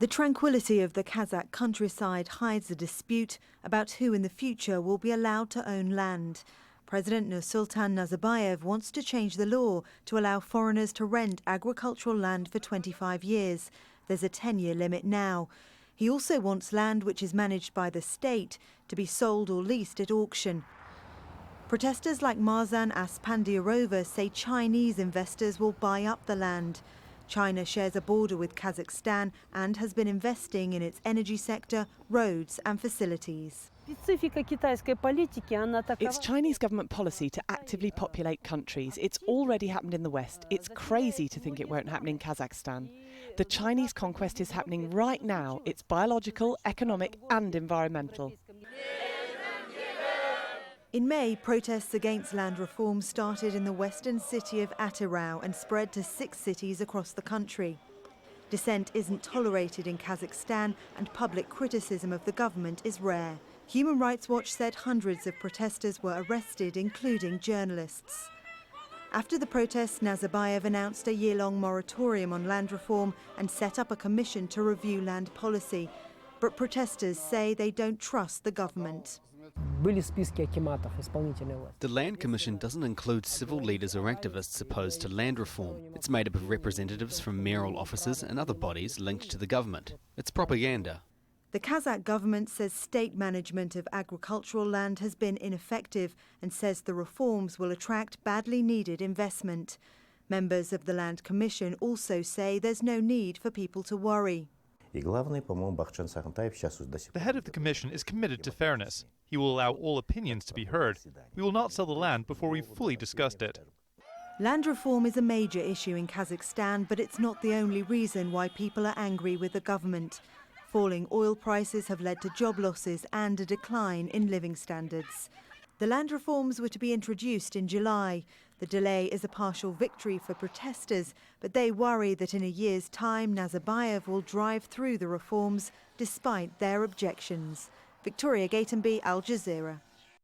The tranquility of the Kazakh countryside hides a dispute about who in the future will be allowed to own land. President Nursultan Nazarbayev wants to change the law to allow foreigners to rent agricultural land for 25 years. There's a 10-year limit now. He also wants land which is managed by the state to be sold or leased at auction. Protesters like Marzan Aspandiarova say Chinese investors will buy up the land. China shares a border with Kazakhstan and has been investing in its energy sector, roads and facilities. It's Chinese government policy to actively populate countries. It's already happened in the West. It's crazy to think it won't happen in Kazakhstan. The Chinese conquest is happening right now. It's biological, economic and environmental. In May, protests against land reform started in the western city of Atyrau and spread to 6 cities across the country. Dissent isn't tolerated in Kazakhstan and public criticism of the government is rare. Human Rights Watch said hundreds of protesters were arrested, including journalists. After the protests, Nazarbayev announced a year-long moratorium on land reform and set up a commission to review land policy. But protesters say they don't trust the government. The Land Commission doesn't include civil leaders or activists opposed to land reform. It's made up of representatives from mayoral offices and other bodies linked to the government. It's propaganda. The Kazakh government says state management of agricultural land has been ineffective and says the reforms will attract badly needed investment. Members of the Land Commission also say there's no need for people to worry. The head of the Commission is committed to fairness. He will allow all opinions to be heard. We will not sell the land before we've fully discussed it. Land reform is a major issue in Kazakhstan, but it's not the only reason why people are angry with the government. Falling oil prices have led to job losses and a decline in living standards. The land reforms were to be introduced in July. The delay is a partial victory for protesters, but they worry that in a year's time Nazarbayev will drive through the reforms despite their objections. Victoria Gatenby, Al Jazeera.